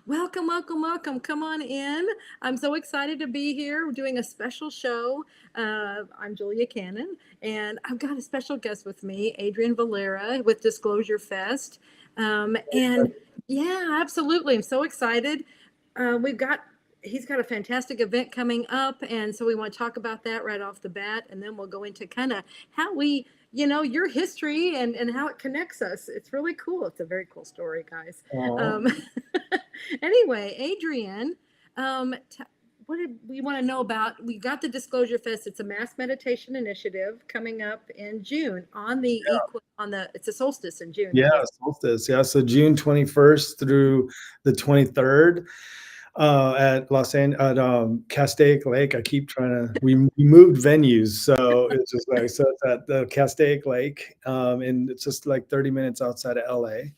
Welcome, welcome, welcome. Come on in. I'm so excited to be here. We're doing a special show. I'm Julia Cannon, and I've got a special guest with me, Adrian Valera with Disclosure Fest. And yeah, absolutely. I'm so excited. We've got He's got a fantastic event coming up, and so we want to talk about that right off the bat, and then we'll go into kind of how your history and how it connects us. It's really cool. It's a very cool story, guys. Oh, Um, anyway, Adrian, what did we want to know about? We got the Disclosure Fest. It's a mass meditation initiative coming up in June on it's a solstice in June, yeah, the solstice. Yeah, so June 21st through the 23rd at Castaic Lake. I keep trying to. We moved venues, so it's just like so it's at the Castaic Lake, and it's just like 30 minutes outside of LA.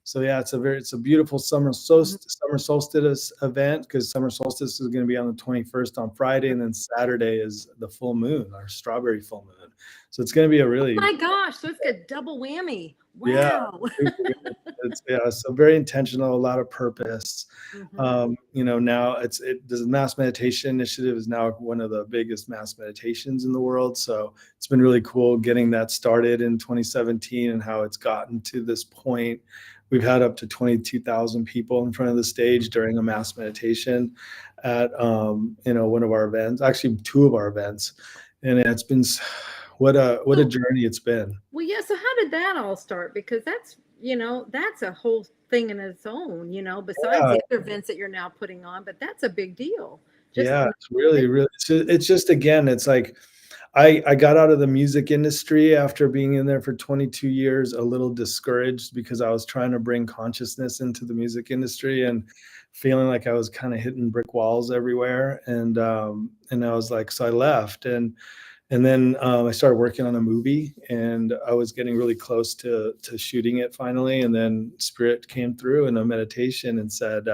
So yeah, it's a beautiful summer solstice event because summer solstice is going to be on the 21st on Friday, and then Saturday is the full moon, our strawberry full moon. So it's going to be a really my gosh, so it's got double whammy. yeah, Wow. super good. It's yeah, so very intentional, a lot of purpose. Hmm. Now the mass meditation initiative is now one of the biggest mass meditations in the world. So it's been really cool getting that started in 2017 and how it's gotten to this point. We've had up to 22,000 people in front of the stage during a mass meditation at one of our events, actually two of our events, and it's been what a So, journey it's been. well, yeah. So how did that all start? Because that's a whole thing in its own. Besides Yeah, the other events that you're now putting on, but that's a big deal. Just yeah, the it's really, really. It's just again, it's like I got out of the music industry after being in there for 22 years, a little discouraged because I was trying to bring consciousness into the music industry and feeling like I was kind of hitting brick walls everywhere. And I was like, so I left and then I started working on a movie, and I was getting really close to shooting it finally. And then Spirit came through in a meditation and said,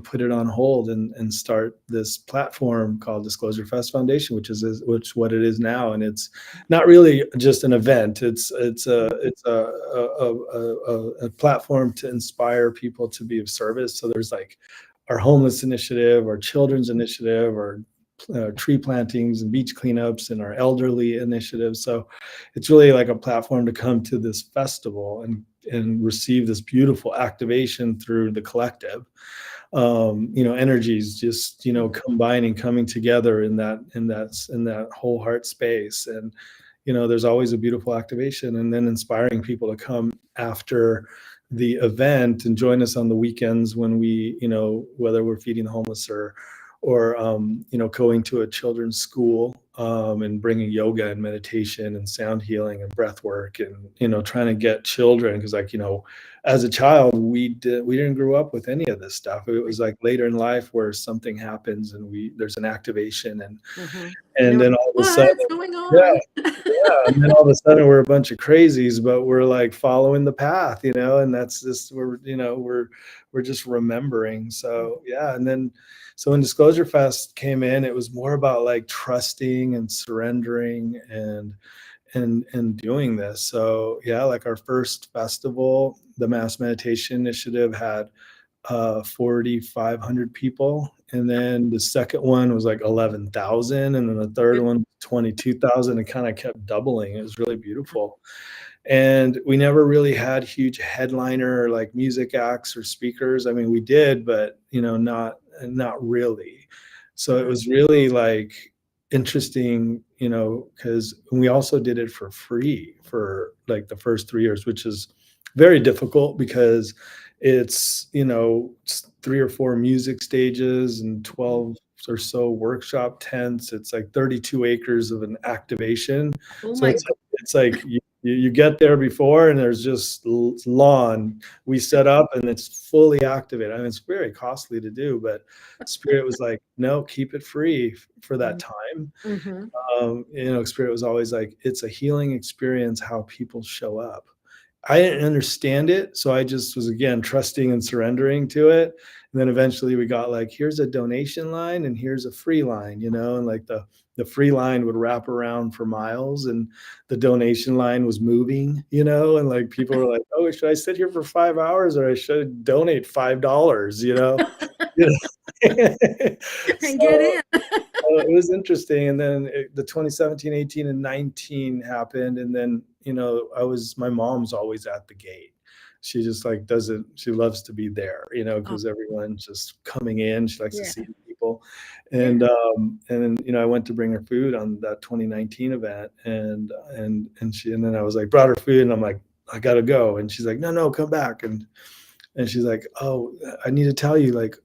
put it on hold and start this platform called Disclosure Fest Foundation, which what it is now. And it's not really just an event. It's a platform to inspire people to be of service. So there's like our homeless initiative, our children's initiative, our tree plantings and beach cleanups, and our elderly initiative. So it's really like a platform to come to this festival and receive this beautiful activation through the collective energies just combining, coming together in that whole heart space. And there's always a beautiful activation, and then inspiring people to come after the event and join us on the weekends when we whether we're feeding the homeless or going to a children's school and bringing yoga and meditation and sound healing and breath work, and trying to get children, because as a child we didn't grow up with any of this stuff. It was like later in life where something happens and there's an activation, and Mm-hmm. And and they're like, then all of a sudden, what's going yeah, on? yeah, and then all of a sudden we're a bunch of crazies, but we're like following the path, and that's just we're just remembering. So yeah, and then so when Disclosure Fest came in, it was more about like trusting and surrendering and doing this. So yeah, like our first festival, the Mass Meditation Initiative had 4,500 people, and then the second one was like 11,000, and then the third one 22,000, and kind of kept doubling. It was really beautiful. And we never really had huge headliner like music acts or speakers. I mean, we did, but not really. So it was really like interesting, because we also did it for free for like the first 3 years, which is very difficult because it's 3 or 4 music stages and 12 or so workshop tents. It's like 32 acres of an activation. Oh So my it's like you get there before and there's just lawn we set up and it's fully activated. I mean, it's very costly to do, but Spirit was like, no, keep it free for that God. time. Mm-hmm. Spirit was always like, it's a healing experience how people show up. I didn't understand it, so I just was again trusting and surrendering to it. And then eventually we got like, here's a donation line and here's a free line, and like the the free line would wrap around for miles and the donation line was moving, you know, and like people were like, oh, should I sit here for 5 hours or I should donate $5, you know? You know? And get So in. it was interesting. And then the 2017, 18, and 19 happened. And then, you know, my mom's always at the gate. She just like doesn't, she loves to be there, you know, Oh, because everyone's just coming in. She likes to yeah. see people. Yeah. And then, you know, I went to bring her food on that 2019 event and then I was like, brought her food and I'm like, I gotta go. And she's like, no, no, come back. And she's like, oh, I need to tell you, like,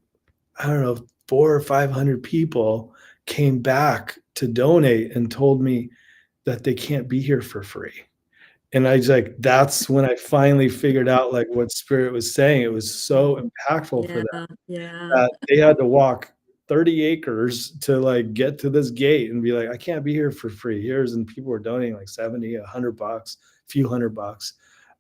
I don't know, 400 or 500 people came back to donate and told me that they can't be here for free. And I was like, that's when I finally figured out like what spirit was saying. It was so impactful for them Yeah. Yeah. that they had to walk 30 acres to like get to this gate and be like, I can't be here for free. And people were donating like 70, $100, a few $100.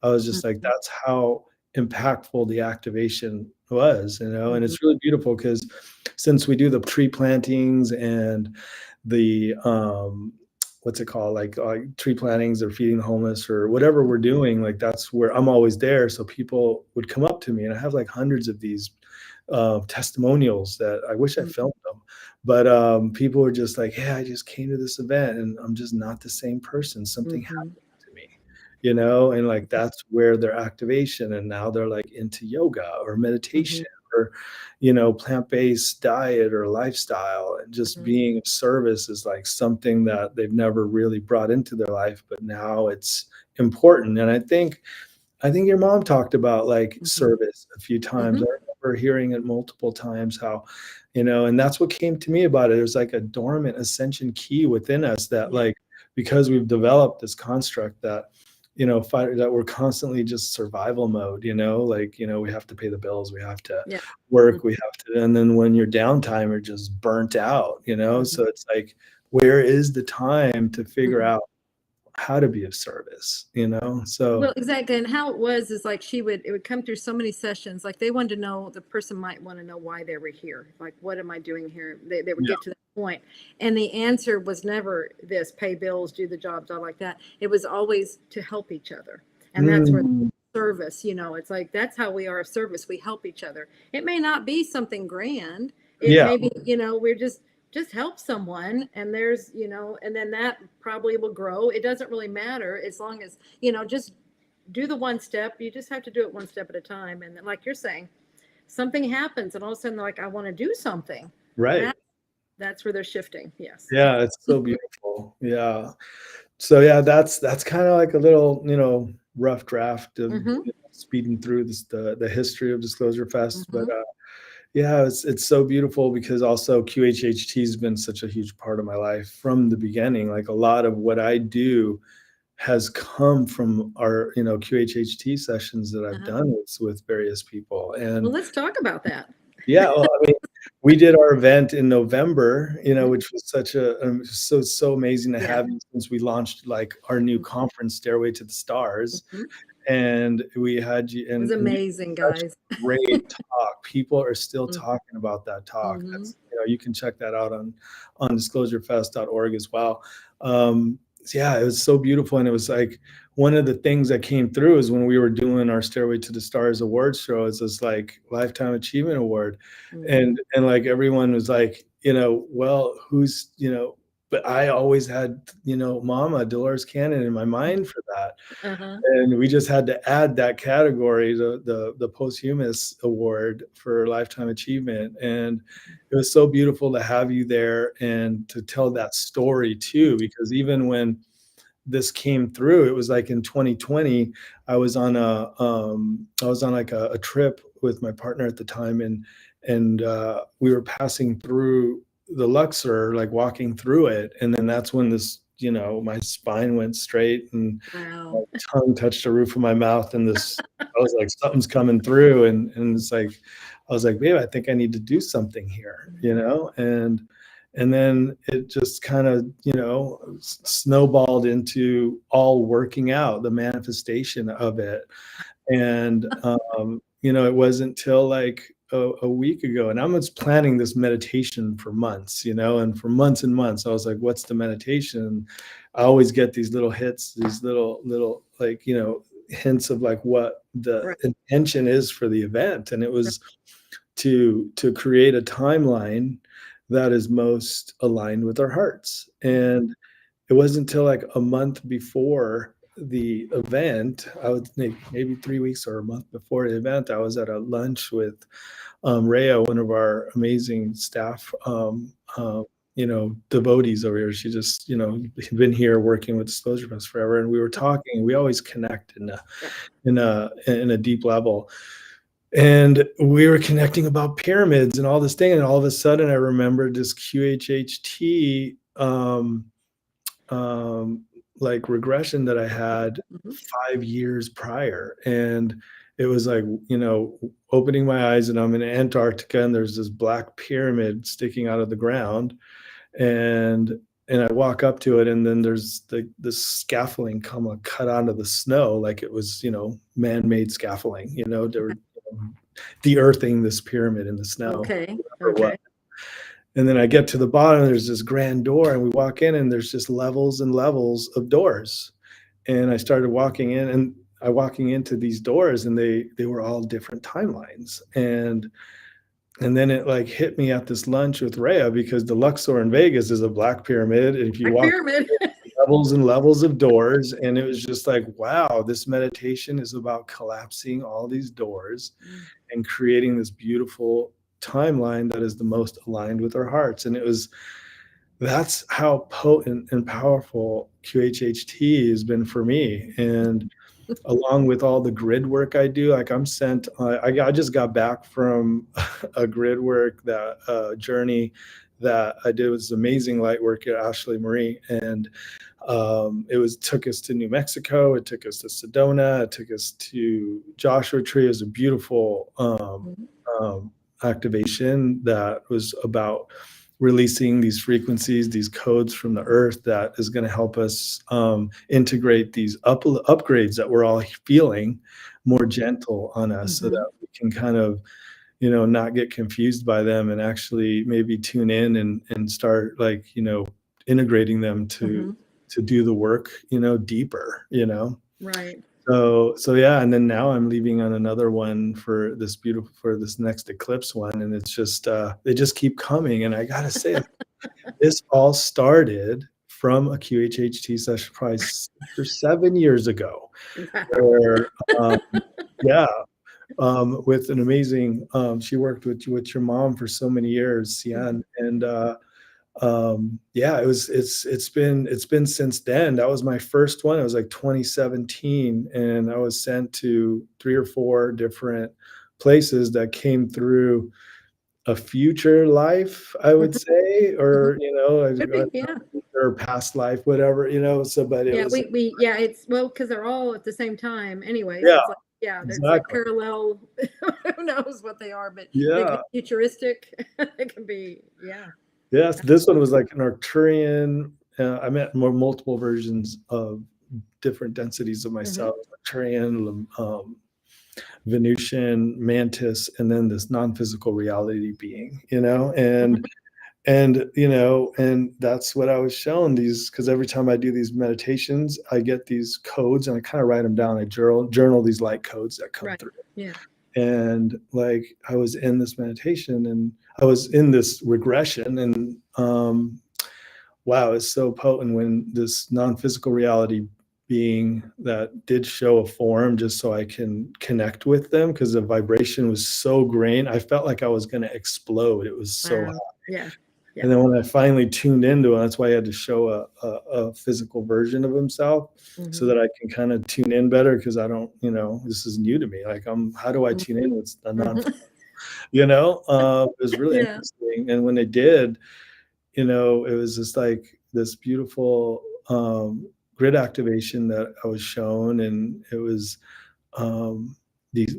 I was just like, Mhm. that's how impactful the activation was, you know. And Mhm. it's really beautiful because since we do the tree plantings and the what's it called, like tree plantings or feeding the homeless or whatever we're doing, like that's where I'm always there. So people would come up to me and I have like hundreds of these testimonials that I wish I Mhm. filmed them, but people were just like, hey, I just came to this event and I'm just not the same person. Something Mhm. happened to me, you know. And like that's where their activation, and now they're like into yoga or Mhm. meditation or, you know, plant-based diet or lifestyle, and just Mhm. being of service is like something that they've never really brought into their life, but now it's important. And I think your mom talked about like Mhm. service a few times. Mhm. I remember hearing it multiple times how, you know, and that's what came to me about it. There's like a dormant ascension key within us that Yeah. like, because we've developed this construct that, you know, that we're constantly just survival mode, you know, like, you know, we have to pay the bills, we have to Yeah. work, Mhm. we have to, and then when you're downtime, you're just burnt out, you know? Mhm. So it's like, where is the time to figure Mhm. out how to be of service, you know? So Well, exactly. And how it was is like it would come through so many sessions. Like they wanted to know, the person might want to know why they were here. Like, what am I doing here? They would yeah. get to that point. And the answer was never this: pay bills, do the job, stuff like that. It was always to help each other. And that's where Mm. service, it's like that's how we are of service. We help each other. It may not be something grand. It Yeah, may be, we're just help someone, and there's, and then that probably will grow. It doesn't really matter as long as, just do the one step. You just have to do it one step at a time. And then, like you're saying, something happens, and all of a sudden, they're like, I want to do something. right. That that's where they're shifting. Yes. Yeah, it's so beautiful. Yeah. So yeah, that's kind of like a little, you know, rough draft of, Mm-hmm. you know, speeding through this, the history of Disclosure Fest. But Mm-hmm. yeah, it's so beautiful because also QHHT has been such a huge part of my life from the beginning. Like a lot of what I do has come from our, you know, QHHT sessions that I've Uh-huh. done with various people. Well, And let's talk about that. yeah, well, I mean, we did our event in November, you know, Mhm. which was such a so amazing to Yeah. have you since we launched like our new conference, Stairway to the Stars, Mm-hmm. It and we had you, was and you amazing, did such guys. a great talk. People are still Mm-hmm. talking about that talk. Mm-hmm. That's, you know, you can check that out on disclosurefest.org as well. So yeah, it was so beautiful, and it was like one of the things that came through is when we were doing our Stairway to the Stars awards show, it's this like Lifetime Achievement Award, Mm-hmm. and like everyone was like, you know, well, who's, you know, but I always had, you know, Mama Dolores Cannon in my mind for that, Uh-huh. and we just had to add that category, the posthumous award for lifetime achievement. And it was so beautiful to have you there and to tell that story too, because even when this came through, it was like in 2020, I was on like a trip with my partner at the time, and we were passing through the Luxor, like walking through it, and then that's when this, you know, my spine went straight and my Wow. tongue touched the roof of my mouth, and this, I was like, something's coming through, and it's like, I was like, babe, I think I need to do something here, you know. And then it just kind of, you know, snowballed into all working out, the manifestation of it. And you know, it wasn't till like a week ago, and I was planning this meditation for months, and for months and months, I was like, what's the meditation? I always get these little hits, these little like, hints of like what the Right. intention is for the event. And it was to create a timeline that is most aligned with our hearts. And it wasn't until like a month before the event, I would think maybe 3 weeks or a month before the event, I was at a lunch with Rhea, one of our amazing staff, devotees over here. She just, been here working with Disclosure Fest forever. And we were talking, we always connect in a deep level. And we were connecting about pyramids and all this thing. And all of a sudden I remembered this QHHT, like regression that I had 5 years prior. And it was like, opening my eyes, and I'm in Antarctica, and there's this black pyramid sticking out of the ground. And I walk up to it, and then there's the scaffolding cut onto the snow, like it was, man-made scaffolding, they were de-earthing this pyramid in the snow. Okay. And then I get to the bottom, and there's this grand door, and we walk in, and there's just levels and levels of doors. And I started walking in, and I walking into these doors, and they were all different timelines. And then it like hit me at this lunch with Rhea, because the Luxor in Vegas is a black pyramid. And if you walk levels and levels of doors, and it was just like, wow, this meditation is about collapsing all these doors and creating this beautiful timeline that is the most aligned with our hearts. And that's how potent and powerful QHHT has been for me. And along with all the grid work I do, like I just got back from a grid work journey that I did. It was amazing light work at Ashley Marie. And took us to New Mexico. It took us to Sedona. It took us to Joshua Tree. It was a beautiful activation that was about releasing these frequencies, these codes from the earth that is going to help us integrate these upgrades that we're all feeling more gentle on us, so that we can kind of, not get confused by them, and actually maybe tune in and start like, integrating them to do the work, deeper, Right. So yeah, and then now I'm leaving on another one for this next eclipse one, and it's just they just keep coming. And I gotta say, this all started from a QHHT session probably 6 or 7 years ago, where with an amazing, she worked with your mom for so many years, Sian, and it's been since then. That was my first one. It was like 2017, and I was sent to 3 or 4 different places that came through a future life, I would say, or or past life, whatever, so but it was it's because they're all at the same time anyway. Yeah, so it's like, there's like exactly. parallel. Who knows what they are, but they can Yeah. be futuristic. It can be Yes, this one was like an Arcturian. I met multiple versions of different densities of myself: Arcturian, Venusian, Mantis, and then this non-physical reality being, and that's what I was shown, because every time I do these meditations, I get these codes, and I kind of write them down. I journal these light codes that come through. Yeah. And like I was in this meditation, and I was in this regression, and wow, it's so potent when this non-physical reality being that did show a form, just so I can connect with them, because the vibration was so great. I felt like I was going to explode. It was so high. Yeah. And then when I finally tuned into it, that's why he had to show a physical version of himself, so that I can kind of tune in better, because I don't, this is new to me. Like, how do I tune in with the non, it was really interesting. And when they did, it was just like this beautiful grid activation that I was shown. And it was, and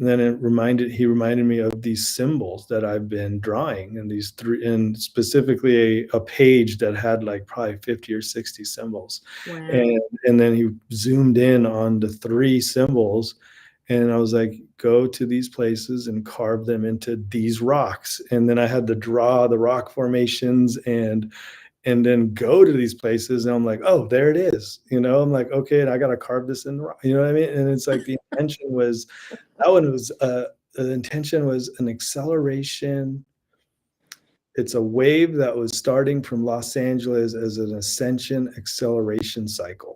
then he reminded me of these symbols that I've been drawing, and these 3, and specifically a page that had like probably 50 or 60 symbols. Wow. And then he zoomed in on the 3 symbols, And I was like, go to these places and carve them into these rocks. And then I had to draw the rock formations and then go to these places. And I'm like, oh, there it is. I'm like, okay, and I got to carve this in the rock. You know what I mean? And it's like the intention was that one was the intention was an acceleration. It's a wave that was starting from Los Angeles as an ascension acceleration cycle.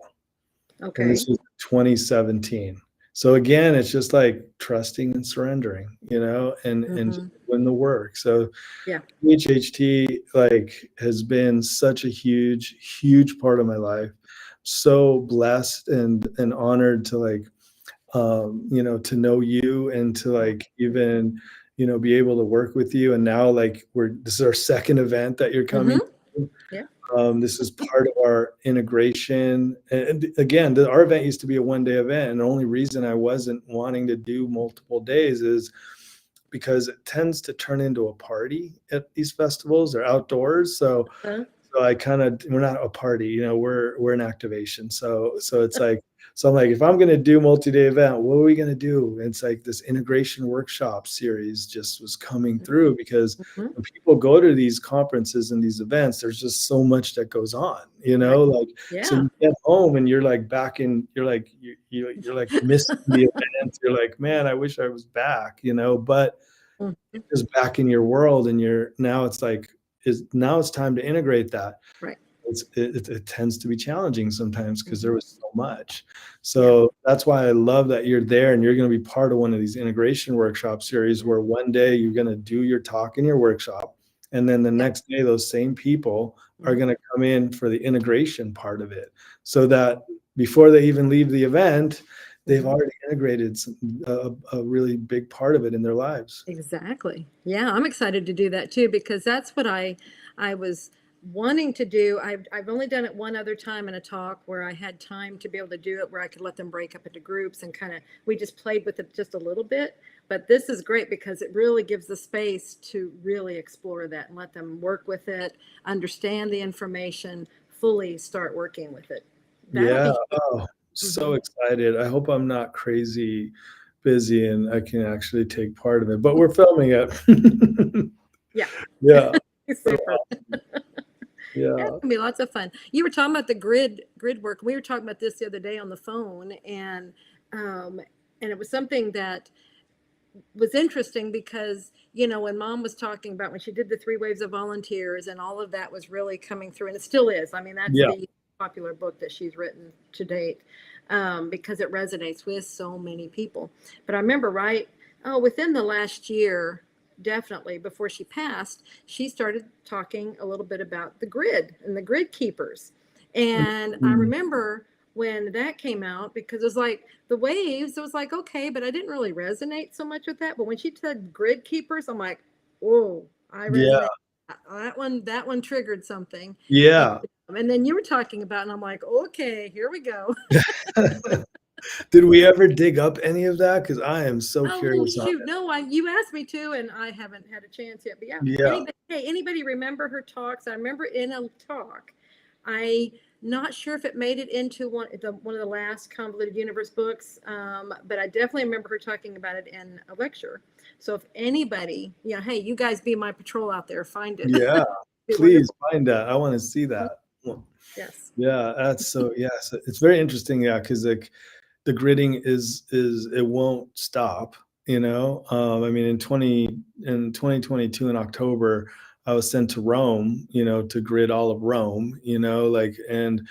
And Okay. this was 2017. So again, it's just like trusting and surrendering, and just Hmm. doing the work. So Yeah. HHT like has been such a huge, huge part of my life. So blessed and honored to to know you and to like even, be able to work with you. And now like this is our second event that you're coming Hmm. to. Yeah. This is part of our integration. And again, our event used to be a 1-day event. And the only reason I wasn't wanting to do multiple days is because it tends to turn into a party at these festivals. They're outdoors. So I kind of, we're not a party, we're an activation. So it's like, so I'm like, if I'm going to do multi-day event, what are we going to do? And it's like this integration workshop series just was coming through because Hmm. when people go to these conferences and these events, there's just so much that goes on, Right. like, so Yeah. you get home and you're like back in, you're like missing the event. You're like, man, I wish I was back, but Mhm. just back in your world and now it's like, now it's time to integrate that. Right. It tends to be challenging sometimes because there Hmm. was so much. Yeah. So that's why I love that you're there and you're going to be part of one of these integration workshop series where one day you're going to do your talk in your workshop. And then the Yeah. next day, those same people are Hmm. going to come in for the integration part of it so that before they even leave the event, they've Hmm. already integrated a really big part of it in their lives. Exactly. Yeah, I'm excited to do that too because that's what I was wanting to do. I've only done it one other time in a talk where I had time to be able to do it where I could let them break up into groups and kind of we just played with it just a little bit. But this is great because it really gives the space to really explore that and let them work with it, understand the information, fully start working with it. That'll Yeah. be Oh, hmm so excited. I hope I'm not crazy busy and I can actually take part of it, but we're filming it. yeah. Yeah. So Super. awesome. Yeah, it's Yeah. gonna be lots of fun. You were talking about the grid work. We were talking about this the other day on the phone, um, and it was something that was interesting because when Mom was talking about when she did the 3 waves of volunteers and all of that was really coming through, and it still is. I mean, that's Yeah. the popular book that she's written to date because it resonates with so many people. But I remember, right? Oh, within the last year, definitely before she passed, she started talking a little bit about the grid and the grid keepers. And I Mhm. remember when that came out because it was like the waves, it was like, okay, but I didn't really resonate so much with that. But when she said grid keepers, I'm like, oh, I Yeah. resonate. That one triggered something. And, Yeah. and then you were talking about, and I'm like, okay, here we go. Did we ever dig up any of that? Because I am so Oh curious on shoot, it. no, you asked me to, and I haven't had a chance yet. But yeah, Yeah. anybody remember her talks? I remember in a talk, I not sure if it made it into one of the last Convoluted Universe books, but I definitely remember her talking about it in a lecture. So if anybody, hey, you guys be my patrol out there, find it. Yeah. Be Please wonderful. find that. I want to see Mhm. that. Yes. Yeah, that's so yes. It's very interesting, yeah, because like the gridding is it won't stop, I mean in 2022 in October, I was sent to Rome, to grid all of Rome, like and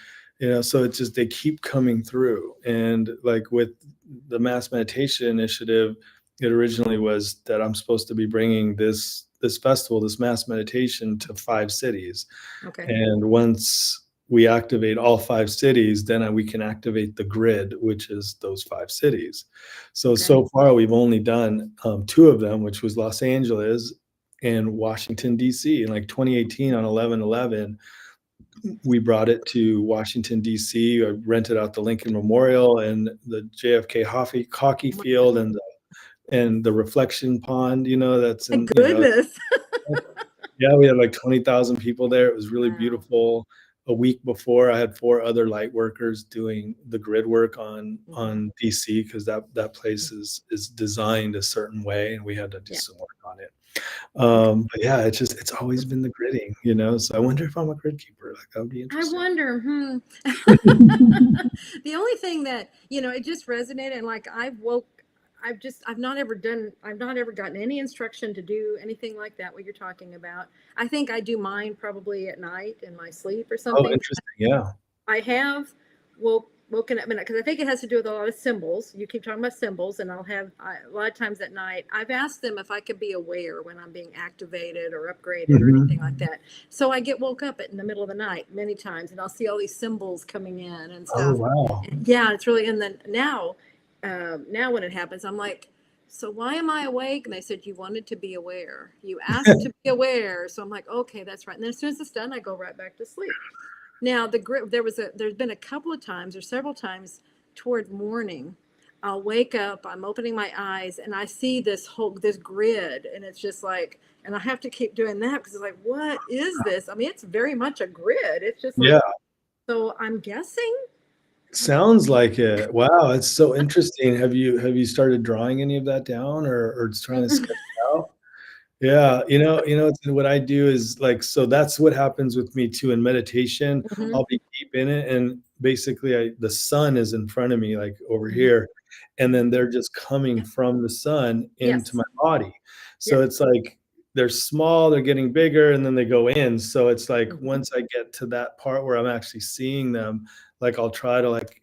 so it's just they keep coming through. And like with the mass meditation initiative, it originally was that I'm supposed to be bringing this festival, this mass meditation to 5 cities. Okay. And once we activate all 5 cities, then we can activate the grid, which is those 5 cities. So, Okay. so far we've only done 2 of them, which was Los Angeles and Washington, D.C. In like 2018 on 11/11, we brought it to Washington, D.C. I rented out the Lincoln Memorial and the JFK hockey Oh my field and the reflection pond, that's in, goodness. yeah, we had like 20,000 people there. It was really Wow. beautiful. a week before, I had 4 other light workers doing the grid work Mhm. on DC, because that place is designed a certain way, and we had to do Yeah. some work on it. Okay. But yeah, it's always been the gridding, you know. So I wonder if I'm a grid keeper. Like, that would be I interesting. wonder, the only thing that, it just resonated, and like I've not ever gotten any instruction to do anything like that, what you're talking about. I think I do mine probably at night in my sleep or Oh, something. interesting. Yeah. I have woken up, because I think it has to do with a lot of symbols. You keep talking about symbols, and a lot of times at night, I've asked them if I could be aware when I'm being activated or upgraded or anything like Mhm. that. So I get woke up in the middle of the night many times, and I'll see all these symbols coming in and Oh, stuff. wow. And yeah, it's really. And then now when it happens, I'm like, so why am I awake? And they said, you wanted to be aware. You asked to be aware. So I'm like, okay, that's right. And then as soon as it's done, I go right back to sleep. Now there's been a couple of times or several times toward morning, I'll wake up, I'm opening my eyes, and I see this grid, and it's just like, and I have to keep doing that because it's like, what is this? I mean, it's very much a grid. It's just Yeah. like, so I'm guessing. Sounds like it. Wow, it's so interesting. Have you started drawing any of that down, or just trying to sketch it out? Yeah, what I do is like, so that's what happens with me too in meditation. Hmm. I'll be deep in it, and basically the sun is in front of me, like over Hmm. here, and Hmm. then they're just coming from the sun into Yes. my body. So Yes. it's like they're small, they're getting bigger, and then they go in. So it's like Hmm. once I get to that part where I'm actually seeing them, like I'll try to, like,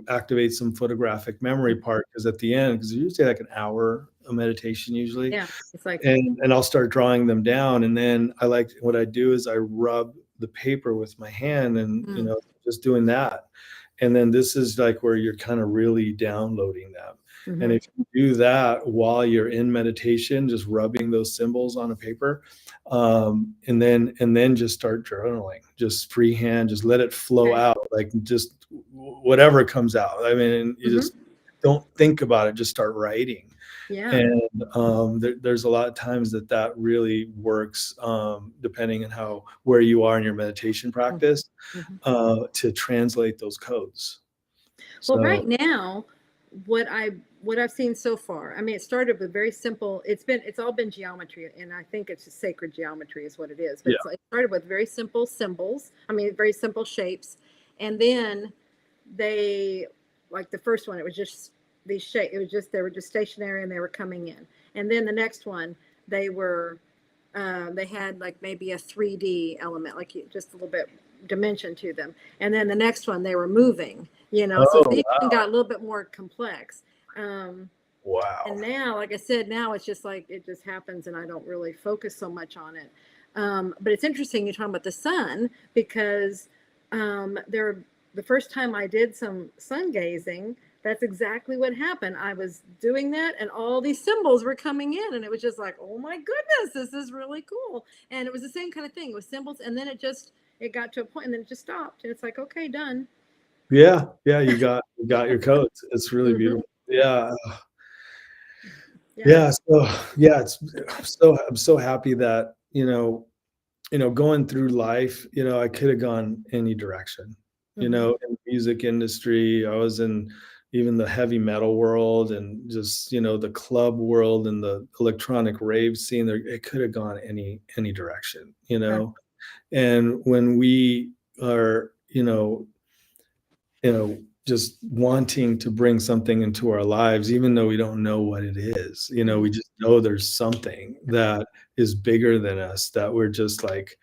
activate some photographic memory part, because at the end, because it's usually like an hour of meditation usually, Yeah. It's like, and I'll start drawing them down, and then what I do is I rub the paper with my hand, and mm, just doing that. And then this is like where you're kind of really downloading them. And hmm, if you do that while you're in meditation, just rubbing those symbols on a paper, and then just start journaling, just freehand, just let it flow okay. out, like just whatever comes out. I mean, you Hmm. just don't think about it, just start writing. Yeah. And there's a lot of times that really works, depending on where you are in your meditation practice, Hmm. to translate those codes. Well, So right now, what I what I've seen so far, I mean, it started with very simple. It's all been geometry, and I think it's just sacred geometry is what it is. But yeah. it started with very simple symbols. I mean, very simple shapes, and then they, like the first one, it was just these shape. It was just they were just stationary and they were coming in, and then the next one they were they had like maybe a 3D element, like just a little bit dimension to them. And then the next one, they were moving, so Oh, they even wow. got a little bit more complex. Um, Wow. and now, like I said, now it's just like it just happens and I don't really focus so much on it. But it's interesting you're talking about the sun because there the first time I did some sun gazing, that's exactly what happened. I was doing that and all these symbols were coming in and it was just like, oh my goodness, this is really cool. And it was the same kind of thing with symbols. And then it got to a point and then it just stopped. And it's like, okay, done. Yeah, yeah, you got your codes. It's really Hmm. beautiful. Yeah. Yeah. Yeah, so yeah, I'm so happy that, going through life, I could have gone any direction. Hmm. In the music industry, I was in even the heavy metal world, and just, the club world and the electronic rave scene. There, it could have gone any direction, And when we are, just wanting to bring something into our lives, even though we don't know what it is, we Hmm. just know there's something that is bigger than us, that we're just like,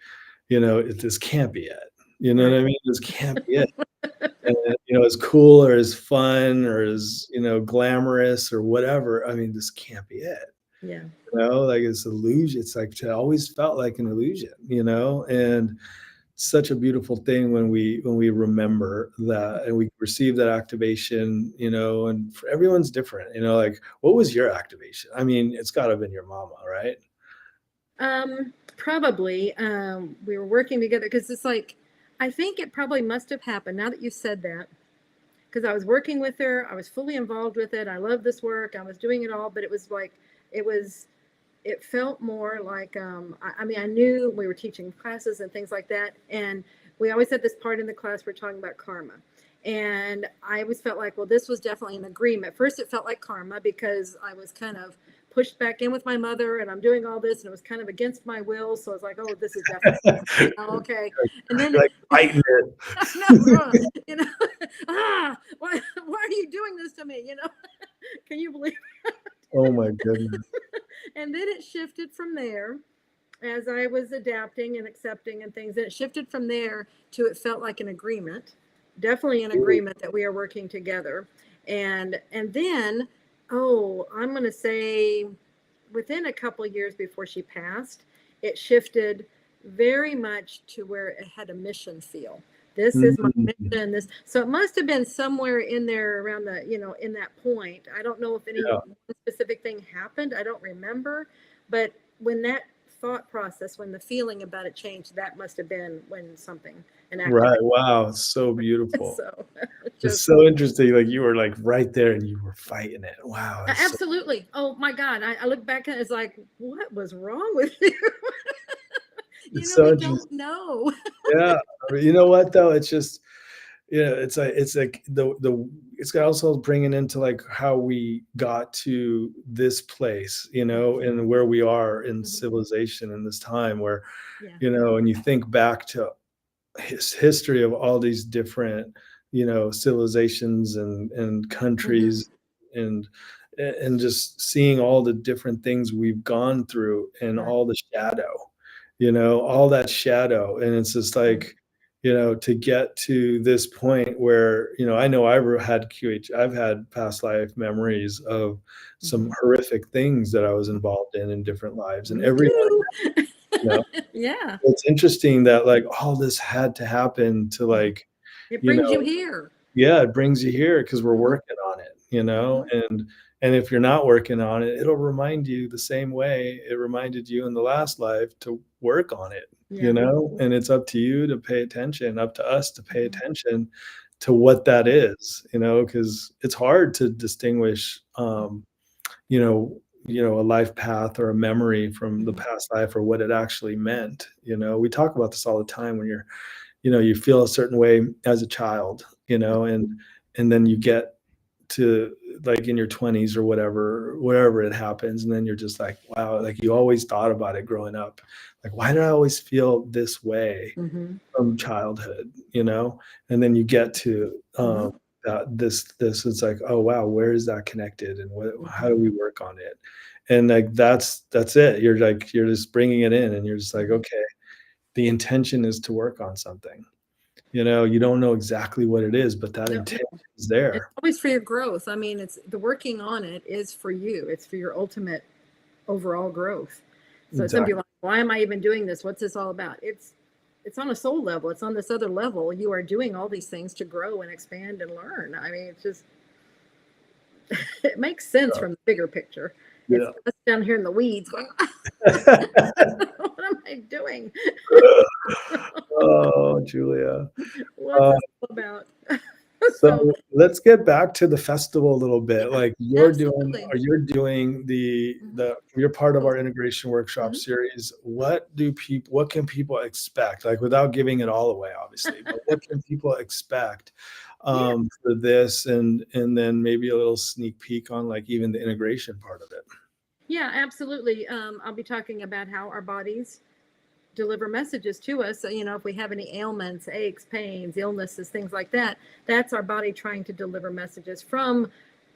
this can't be it. You know Right. what I mean? This can't be it. And, as cool or as fun or as, glamorous or whatever, I mean, this can't be it. Yeah. Like it's illusion. It's like, it always felt like an illusion, and such a beautiful thing when we remember that, and we receive that activation, and for everyone's different, like, what was your activation? I mean, it's got to have been your mama, right? Probably. We were working together because it's like, I think it probably must have happened now that you said that. Because I was working with her, I was fully involved with it. I loved this work, I was doing it all, but it was like, it was it felt more like I mean, I knew we were teaching classes and things like that, and we always had this part in the class we're talking about karma, and I always felt like, well, this was definitely an agreement. First it felt like karma because I was kind of pushed back in with my mother and I'm doing all this and it was kind of against my will, so I was like, oh, this is definitely karma, okay. And then Like fighting it. I know, you know, why are you doing this to me, you know? Can you believe? Oh my goodness. And then it shifted from there as I was adapting and accepting and things. And it shifted from there to it felt like an agreement, definitely an Ooh. agreement that we are working together. And then, oh, I'm going to say within a couple of years before she passed, it shifted very much to where it had a mission feel. This is my Mm, mission. This, so it must have been somewhere in there around the, in that point. I don't know if any yeah. specific thing happened. I don't remember, but when that thought process, when the feeling about it changed, that must have been when something an Right. activation. Wow. It's so beautiful. So It's just so interesting. Like you were like right there and you were fighting it. Wow. It's so, absolutely. Oh my God. I look back and it's like, what was wrong with you? it's so We interesting. don't know. Yeah. I mean, you know what though? It's just, it's like the it's also bringing into like how we got to this place, and where we are in Mhm. civilization in this time where, Yeah. and you think back to history of all these different, civilizations and Hmm. countries, and and just seeing all the different things we've gone through and Right. all the shadow, all that shadow. And it's just Mhm. like, to get to this point where, I know I've had past life memories of some Mhm. horrific things that I was involved in different lives, and Me every one, too. you know Yeah. it's interesting that like all this had to happen to Mhm. like, It you brings you know, here. yeah, it brings you here because we're Hmm. working on it, Hmm. and if you're not working on it, it'll remind you the same way it reminded you in the last life to work on it, Yeah. and it's up to you to pay attention, up to us to pay Hmm. attention to what that is, because it's hard to distinguish, you know a life path or a memory from the Hmm. past life or what it actually meant. We talk about this all the time when you feel a certain way as a child, and then you get to like in your 20s or whatever, wherever it happens, and then you're just like, wow, like you always thought about it growing up, like why did I always feel this way Hmm. from childhood, and then you get to Hmm. this is like, oh wow, where is that connected, and how Hmm. do we work on it? And like that's it. You're just bringing it in, and you're just like, Hmm. okay, the intention is to work on something. You don't know exactly what it is, but that No, intent no. is It's there. always for your growth. I mean, it's the working on it is for you. It's for your ultimate overall growth. So some Exactly. people are like, why am I even doing this? What's this all about? It's on a soul level. It's on this other level. You are doing all these things to grow and expand and learn. I mean, it's just it makes sense from the bigger picture. It's Yeah. us down here in the weeds going, what am I doing? Oh, Julia. What's Uh, this all about? So So let's get back to the festival a little bit. yeah, Like absolutely. you're doing Hmm. you're part of our integration workshop Hmm. series. What can people expect? Like without giving it all away, obviously, but what can people expect Yeah. for this, and then maybe a little sneak peek on like even the integration part of it. Yeah, absolutely. I'll be talking about how our bodies deliver messages to us. So, if we have any ailments, aches, pains, illnesses, things like that, that's our body trying to deliver messages from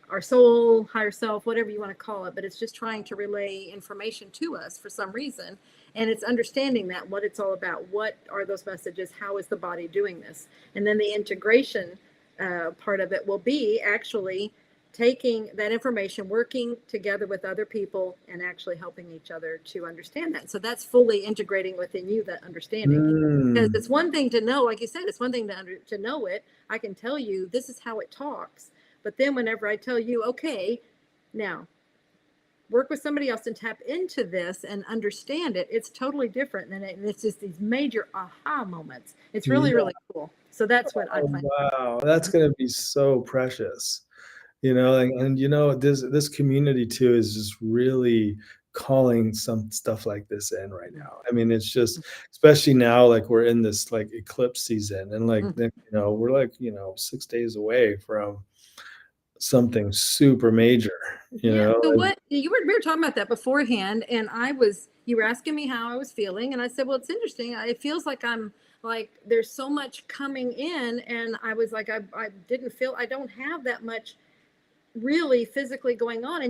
our soul, higher self, whatever you want to call it. But it's just trying to relay information to us for some reason. And it's understanding that, what it's all about. What are those messages? How is the body doing this? And then the integration part of it will be actually taking that information, working together with other people, and actually helping each other to understand that. So that's fully integrating within you that understanding. Because Mm. it's one thing to know, like you said, it's one thing to know it. I can tell you this is how it talks, but then whenever I tell you, okay, now work with somebody else and tap into this and understand it, it's totally different. And it's just these major aha moments. It's really, Yeah. really cool. So that's what I Oh, plan. wow. That's gonna be so precious. And this community too is just really calling some stuff like this in right now. I mean, it's just, especially now, like we're in this like eclipse season, and like, Mm. we're like, 6 days away from something super major, Yeah. So and what we were talking about that beforehand, and you were asking me how I was feeling, and I said, well, it's interesting. It feels like I'm like there's so much coming in, and I was like, I didn't feel I don't have that much really physically going on.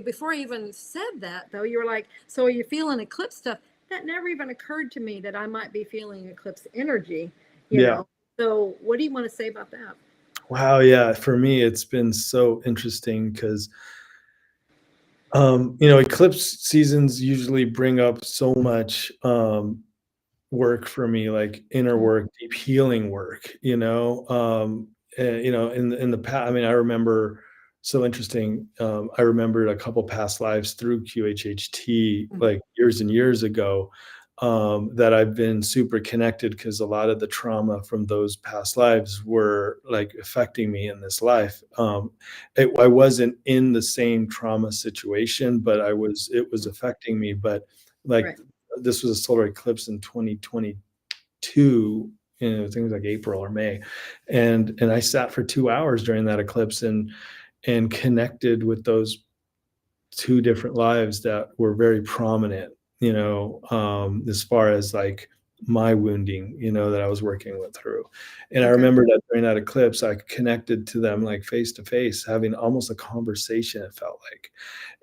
Before I even said that, though, you were like, so are you feeling eclipse stuff? That never even occurred to me that I might be feeling eclipse energy, you yeah. know. So what do you want to say about that? Wow, yeah, for me, it's been so interesting because, eclipse seasons usually bring up so much, work for me, like inner Mm, work, deep healing work, in the past, I mean, I remember, so interesting, I remembered a couple past lives through QHHT, mm, like, years and years ago, that I've been super connected because a lot of the trauma from those past lives were, like, affecting me in this life. I wasn't in the same trauma situation, but it was affecting me, but, like, right. this was a solar eclipse in 2022, I think it was like April or May, and I sat for 2 hours during that eclipse and connected with those 2 different lives that were very prominent, as far as, like, my wounding, that I was working with through. And I Okay. remember that during that eclipse, I connected to them, like, face to face, having almost a conversation, it felt like,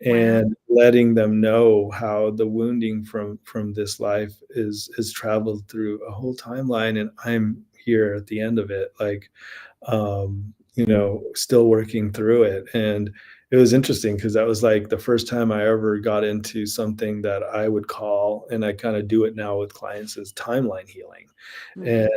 Wow. and letting them know how the wounding from this life is traveled through a whole timeline, and I'm here at the end of it, like, still working through it. And it was interesting because that was like the first time I ever got into something that I would call, and I kind of do it now with clients, is timeline healing. Mm,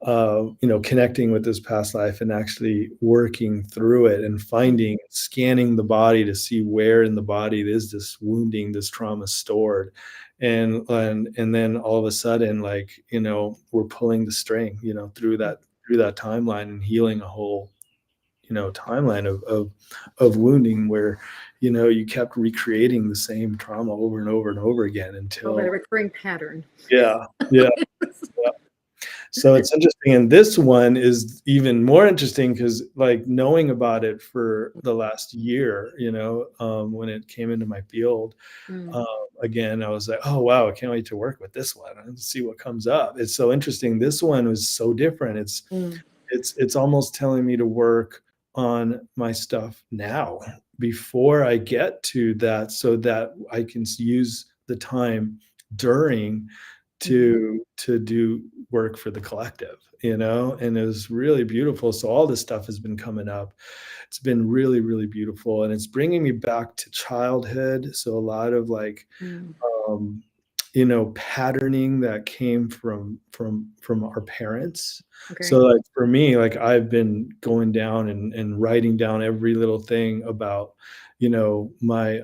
And connecting with this past life and actually working through it and mm. finding, scanning the body to see where in the body is this wounding, this trauma stored. And then all of a sudden, like, we're pulling the string, through that timeline and healing a whole, timeline of wounding where, you kept recreating the same trauma over and over and over again Oh, but a until, recurring pattern. yeah, yeah. So it's interesting, and this one is even more interesting because, like, knowing about it for the last year, when it came into my field, Mm, um, again, I was like, "Oh, wow, I can't wait to work with this one and see what comes up." It's so interesting. This one was so different. mm, It's almost telling me to work on my stuff now before I get to that so that I can use the time during mhm. to do work for the collective, and it was really beautiful. So all this stuff has been coming up. It's been really, really beautiful, and it's bringing me back to childhood. So a lot of, like, Mm, um, patterning that came from our parents. So, okay. like, for me, like, I've been going down and writing down every little thing about, my,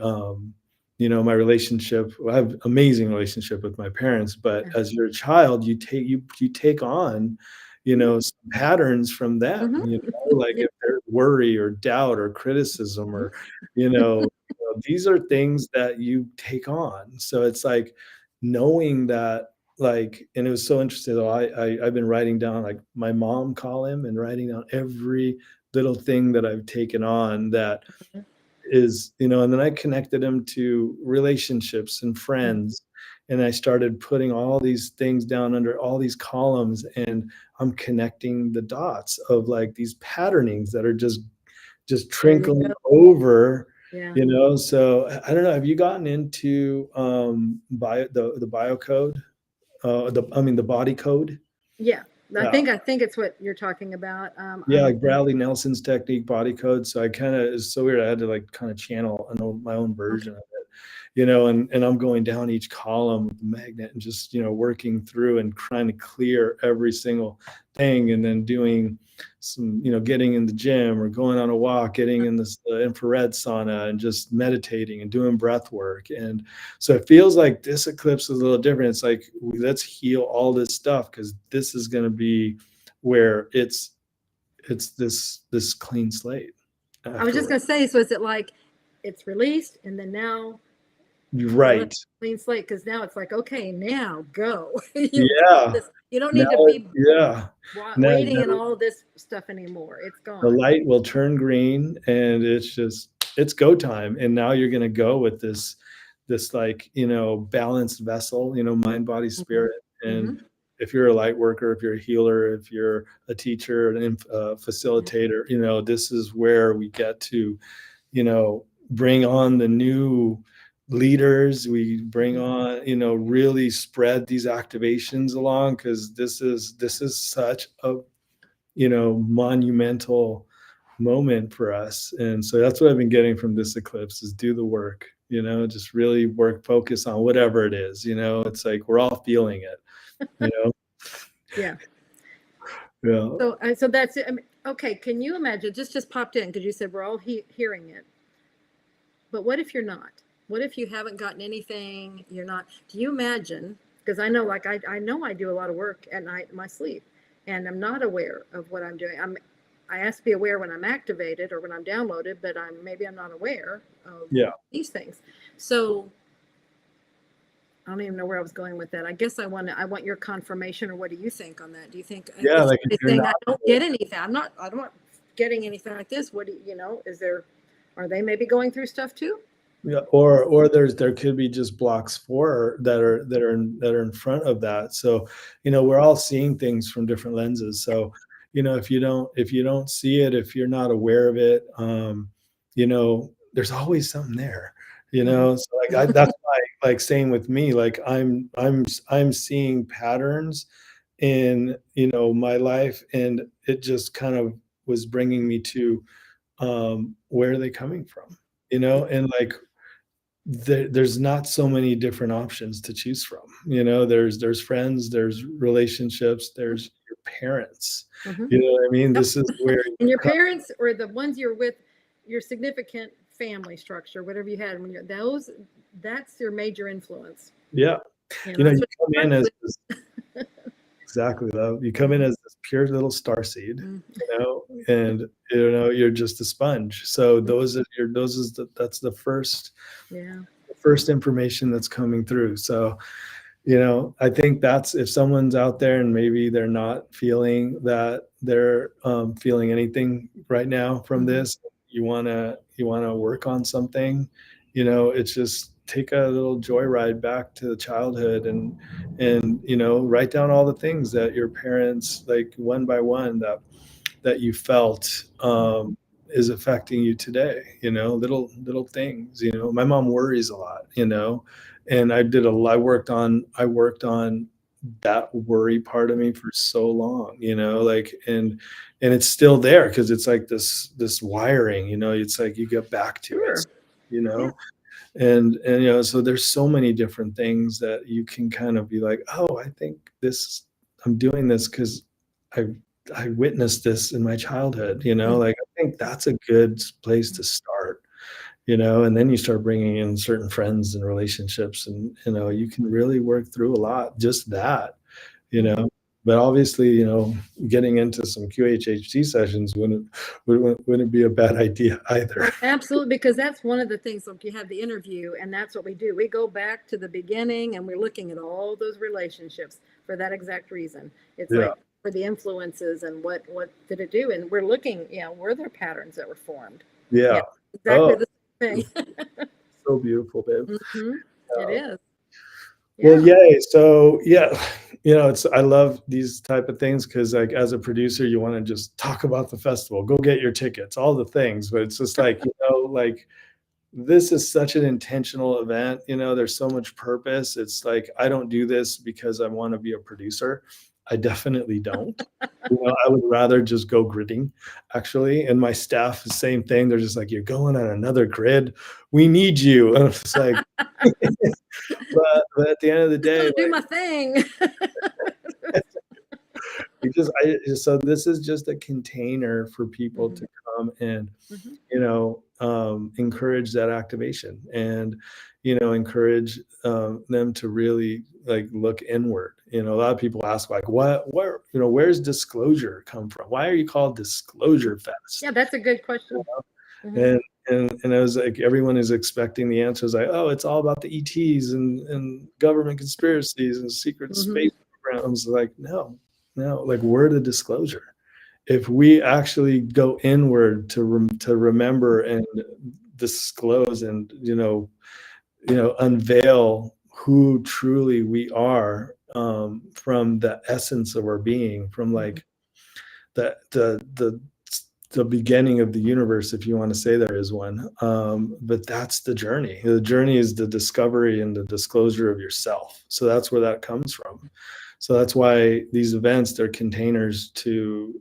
my relationship. I have amazing relationship with my parents, but Yeah. as you're a child, you take on, some patterns from them, Mhm. like Yeah. if there's worry or doubt or criticism Mhm. or, you know, these are things that you take on. So it's like knowing that, like, and it was so interesting though. I've been writing down, like, my mom column and writing down every little thing that I've taken on that is, and then I connected them to relationships and Mm, friends. And I started putting all these things down under all these columns, and I'm connecting the dots of, like, these patternings that are just there you trickling go. over, Yeah. so I don't know, have you gotten into the biocode, the body code? Yeah. Yeah. I think it's what you're talking about. Yeah, like Bradley Nelson's technique, body code. So I kind of, it's so weird. I had to, like, kind of channel my own Okay. version of it, and I'm going down each column with the magnet and just, working through and trying to clear every single thing, and then doing some, getting in the gym or going on a walk, getting in this infrared sauna and just meditating and doing breath work. And so it feels like this eclipse is a little different. It's like, let's heal all this stuff because this is going to be where it's this clean slate I was just afterward. gonna say, so is it like it's released and then now Right. Clean slate, because now it's like, okay, now go. You got Yeah. this. You don't need to Now, be yeah. Now, waiting and all of this stuff anymore. It's the gone. light will turn green and it's go time. And now you're going to go with this like, balanced vessel, mind, body, Hmm. spirit. Hmm. And if you're a light worker, if you're a healer, if you're a teacher, Yeah. facilitator, this is where we get to, bring on the new leaders. We bring Mhm. on, really spread these activations along, because this is such a, monumental moment for us. And so that's what I've been getting from this eclipse is do the work, just really focus on whatever it is. It's like we're all feeling it, you know? Yeah. Yeah. So that's it. I mean, okay. Can you imagine? Just popped in because you said we're all hearing it. But what if you're not? What if you haven't gotten anything? You're not. Do you imagine? Because I know, like I know I do a lot of work at night in my sleep, and I'm not aware of what I'm doing. I ask to be aware when I'm activated or when I'm downloaded, but maybe I'm not aware of Yeah. these things. So I don't even know where I was going with that. I guess I want your confirmation, or what do you think on that? Do you think Yeah. if Like if somebody's you're saying not, I don't get anything, I'm not getting anything like this. What do is there? Are they maybe going through stuff too? yeah, or there could be just blocks for that are in front of that. So, we're all seeing things from different lenses. So, if you don't see it, if you're not aware of it, there's always something there. Hmm. So like that's why, like, same with me, like I'm seeing patterns in, my life, and it just kind of was bringing me to, where are they coming from? And like there's not so many different options to choose from. There's friends, there's relationships, there's your parents. Hmm. You know what I mean? Yep. This is where And your parents or the ones you're with, your significant family structure, whatever you had when you're that's your major influence. yeah. That's You what come you in work as with. this, exactly, though. You come in as this pure little star seed, Mhm. and you're just a sponge. So that's the Yeah. first information that's coming through. So, I think that's, if someone's out there and maybe they're not feeling that they're, feeling anything right now from Hmm. this, you wanna work on something, it's just take a little joyride back to the childhood, and write down all the things that your parents, like, one by one, that you felt, is affecting you today. Little things. My mom worries a lot. And I worked on that worry part of me for so long. Like, and it's still there, because it's like this wiring. It's like you get back to it. Sure. you Yeah. know and so there's so many different things that you can kind of be like, oh, I think I'm doing this because i I witnessed this in my childhood. Mhm. Like, I think that's a good place to start. And then you start bringing in certain friends and relationships, and you can really work through a lot, just that. you Mhm. know but obviously, getting into some QHHT sessions wouldn't be a bad idea either. Oh, absolutely, because that's one of the things. Like, you have the interview, and that's what we do. We go back to the beginning, and we're looking at all those relationships for that exact reason. It's Yeah. like for the influences and what did it do, and we're looking. Were there patterns that were formed? Yeah, Yeah. exactly Oh, the same thing. so beautiful, babe. Hmm. It is. Well, Yeah. yay. So yeah, I love these type of things, because, like, as a producer, you want to just talk about the festival, go get your tickets, all the things. But it's just like, like, this is such an intentional event. There's so much purpose. It's like, I don't do this because I want to be a producer. I definitely don't. I would rather just go gridding, actually. And my staff, the same thing. They're just like, you're going on another grid. We need you. And it's like, but at the end of the Just day, gonna do like, my thing. so this is just a container for people Hmm. to come and, Hmm. encourage that activation, and encourage, them to really, like, look inward. A lot of people ask, like, where's disclosure come from? Why are you called Disclosure Yeah, Fest? that's a good question. Hmm. and and it was like everyone is expecting the answers like, oh, it's all about the ETs and government conspiracies and secret space programs. Like, no, like we're the disclosure. If we actually go inward to remember and disclose and unveil who truly we are, from the essence of our being, from like the beginning of the universe, if you want to say there is one. But that's the journey. The journey is the discovery and the disclosure of yourself. So that's where that comes from. So that's why these events, they're containers to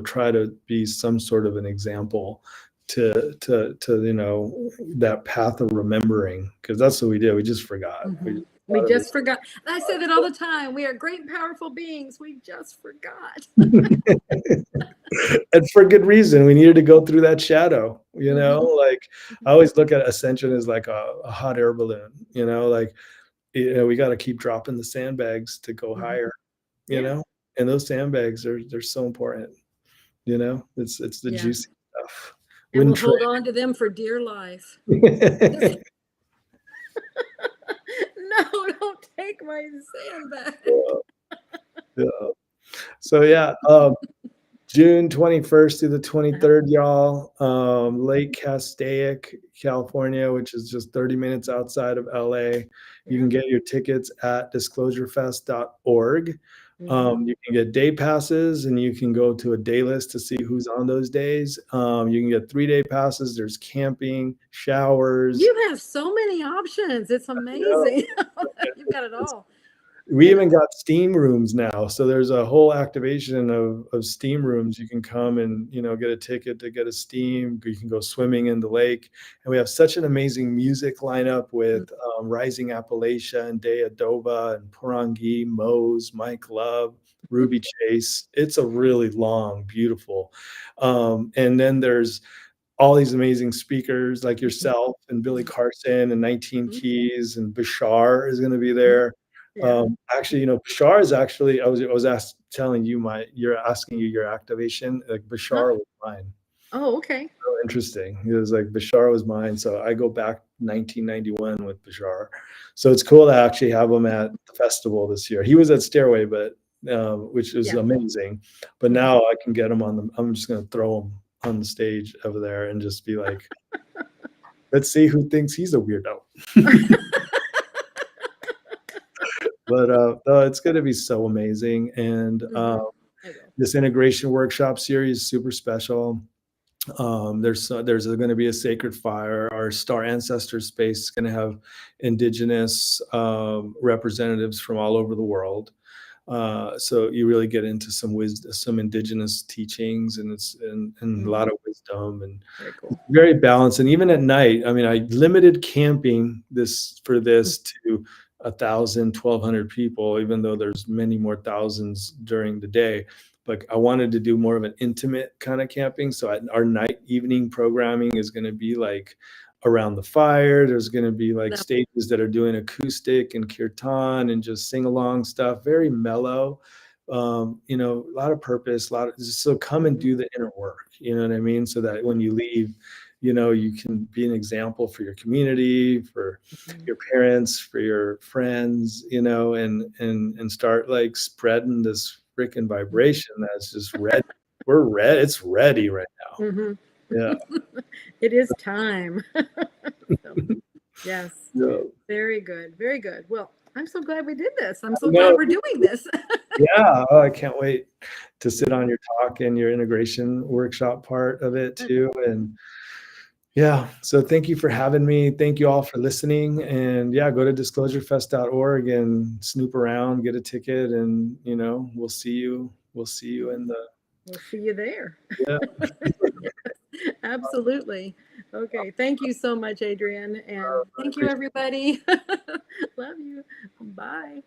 try to be some sort of an example to that path of remembering, because that's what we did. We just forgot. We just forgot. I say that all the time. We are great and powerful beings. We just forgot. And for good reason. We needed to go through that shadow, like I always look at ascension as like a hot air balloon, like we got to keep dropping the sandbags to go higher, and those sandbags they're so important. It's the juicy stuff. And we'll hold on to them for dear life. No, don't take my sandbag. So yeah, June 21st through the 23rd, y'all. Lake Castaic, California, which is just 30 minutes outside of LA. You can get your tickets at disclosurefest.org. You can get day passes, and you can go to a day list to see who's on those days. You can get 3-day passes. There's camping, showers. You have so many options. It's amazing. You've got it all. We even got steam rooms now. So there's a whole activation of steam rooms. You can come and, get a ticket to get a steam. You can go swimming in the lake. And we have such an amazing music lineup with Rising Appalachia and De Adoba and Purangi, Mose, Mike Love, Ruby Chase. It's a really long, beautiful. And then there's all these amazing speakers like yourself and Billy Carson and 19 Keys, and Bashar is going to be there. Actually, Bashar is actually, I was telling you you're asking your activation, like Bashar was mine. Oh, okay. So interesting. It was like Bashar was mine. So I go back 1991 with Bashar. So it's cool to actually have him at the festival this year. He was at Stairway, but which is amazing. But now I can get him I'm just going to throw him on the stage over there and just be like, let's see who thinks he's a weirdo. But it's going to be so amazing. And this integration workshop series is super special. There's going to be a sacred fire. Our Star Ancestor space is going to have indigenous representatives from all over the world. So you really get into some wisdom, some indigenous teachings, and a lot of wisdom, and very cool. Very balanced. And even at night, I mean, I limited camping for this to 1,000, 1,200 people, even though there's many more thousands during the day. But I wanted to do more of an intimate kind of camping. So our evening programming is going to be like around the fire. There's going to be like stages that are doing acoustic and kirtan and just sing along stuff, very mellow. A lot of purpose, so come and do the inner work, you know what I mean? So that when you leave, you can be an example for your community, for your parents, for your friends, and start like spreading this freaking vibration that's just ready. We're ready. It's ready right now. Yeah. It is time. Yes. Yeah. Very good. Very good. Well, I'm so glad we did this. I'm so glad we're doing this. Yeah. Oh, I can't wait to sit on your talk and your integration workshop part of it too. And yeah, so thank you for having me. Thank you all for listening. And yeah, go to disclosurefest.org and snoop around, get a ticket, and we'll see you. We'll see you We'll see you there. Yeah. Absolutely. Okay. Thank you so much, Adrian. And thank you, everybody. Love you. Bye.